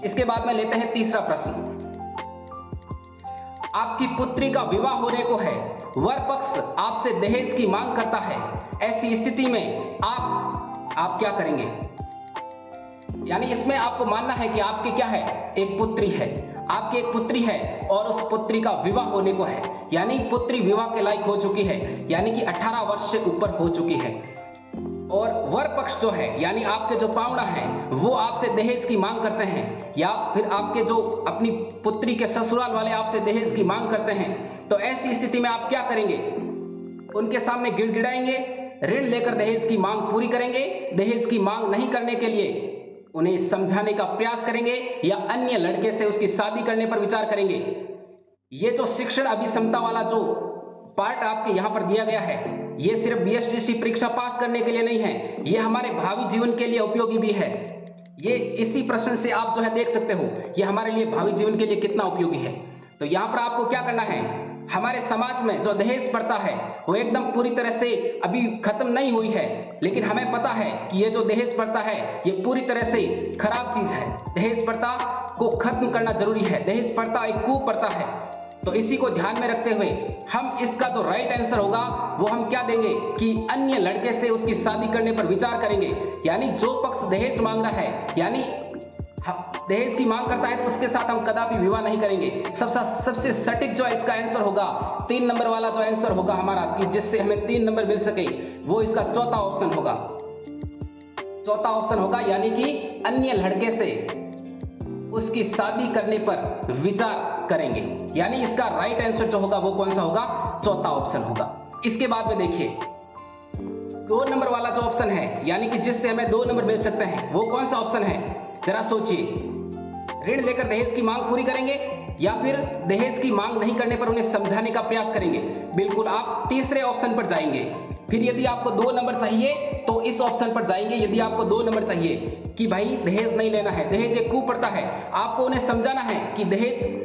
इसके बाद में लेते हैं तीसरा प्रश्न। आपकी पुत्री का विवाह होने को है, वर पक्ष आपसे दहेज की मांग करता है, ऐसी स्थिति में आप क्या करेंगे? यानी इसमें आपको मानना है कि आपके क्या है, एक पुत्री है, आपकी एक पुत्री है और उस पुत्री का विवाह होने को है, यानी पुत्री विवाह के लायक हो चुकी है, यानी कि 18 वर्ष से ऊपर हो चुकी है। और वर पक्ष जो है यानी आपके जो पाहुणा है वो आपसे दहेज की मांग करते हैं, या फिर आपके जो अपनी पुत्री के ससुराल वाले आपसे दहेज की मांग करते हैं, तो ऐसी स्थिति में आप क्या करेंगे? उनके सामने गिड़गिड़ाएंगे, ऋण लेकर दहेज की मांग पूरी करेंगे, दहेज की मांग नहीं करने के लिए उन्हें समझाने का प्रयास करेंगे, या अन्य लड़के से उसकी शादी करने पर विचार करेंगे। ये जो शिक्षण अभिक्षमता वाला जो पार्ट आपके यहाँ पर दिया गया है, ये सिर्फ बीएसटीसी परीक्षा पास करने के लिए नहीं है, ये हमारे भावी जीवन के लिए उपयोगी भी है। ये इसी प्रश्न से आप जो है देख सकते हो ये हमारे लिए भावी जीवन के लिए कितना उपयोगी है। तो यहाँ पर आपको क्या करना है, हमारे समाज में जो दहेज प्रथा है वो एकदम पूरी तरह से अभी खत्म नहीं हुई है, लेकिन हमें पता है कि ये जो दहेज प्रथा है ये पूरी तरह से खराब चीज है। दहेज प्रथा को खत्म करना जरूरी है। दहेज प्रथा एक कुप्रथा है। तो इसी को ध्यान में रखते हुए हम इसका जो राइट आंसर होगा वो हम क्या देंगे कि अन्य लड़के से उसकी शादी करने पर विचार करेंगे। यानी जो पक्ष दहेज मांग रहा है, यानी दहेज की मांग करता है, तो उसके साथ हम कदापि विवाह नहीं करेंगे। सबसे सटीक जो इसका आंसर होगा 3 नंबर वाला जो आंसर होगा हमारा, कि जिससे हमें 3 नंबर मिल सके, वो इसका चौथा ऑप्शन होगा। चौथा ऑप्शन होगा यानी कि अन्य लड़के से उसकी शादी करने पर विचार करेंगे। यानी इसका राइट आंसर जो होगा वो कौन सा होगा? चौथा ऑप्शन होगा। इसके बाद में देखिए 2 नंबर वाला जो ऑप्शन है, यानी कि जिससे हमें 2 नंबर मिल सकते हैं, वो कौन सा ऑप्शन है? जरा सोचिए। ऋण लेकर दहेज की मांग पूरी करेंगे या फिर दहेज की मांग नहीं करने पर उन्हें समझाने का प्रयास करेंगे? बिल्कुल आप तीसरे ऑप्शन पर जाएंगे। फिर यदि आपको 2 नंबर चाहिए तो इस ऑप्शन पर जाएंगे। यदि आपको 2 नंबर चाहिए कि भाई दहेज नहीं लेना है, दहेज एक कुप्रथा है, आपको उन्हें समझाना है कि दहेज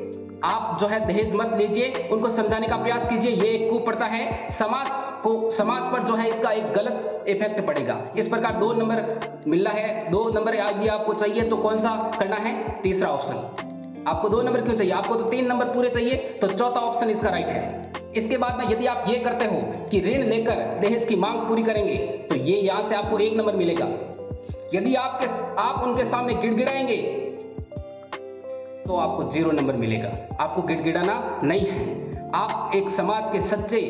आप जो है दहेज मत लीजिए, उनको समझाने का प्रयास कीजिए, ये एक कुप्रथा है, समाज पर जो है इसका एक गलत इफेक्ट पड़ेगा। इस प्रकार 2 नंबर मिल रहा है। 2 नंबर यदि आपको चाहिए तो कौन सा करना है? तीसरा ऑप्शन। आपको 2 नंबर क्यों चाहिए? आपको तो 3 नंबर पूरे चाहिए, तो चौथा ऑप्शन इसका राइट है। इसके बाद में यदि आप ये करते हो कि ऋण लेकर दहेज की मांग पूरी करेंगे, तो ये यहां से आपको 1 नंबर मिलेगा। यदि आप उनके सामने गिड़गिड़ाएंगे तो आपको 0 नंबर मिलेगा। आपको गिड़गिड़ाना नहीं है। आप एक समाज के सच्चे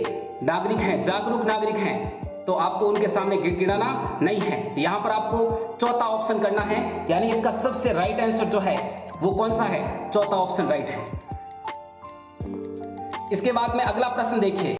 नागरिक हैं, जागरूक नागरिक हैं, तो आपको उनके सामने गिड़गिड़ाना नहीं है। यहां पर आपको चौथा ऑप्शन करना है, यानी इसका सबसे राइट आंसर जो है वो कौन सा है? चौथा ऑप्शन राइट है। इसके बाद में अगला प्रश्न देखिए।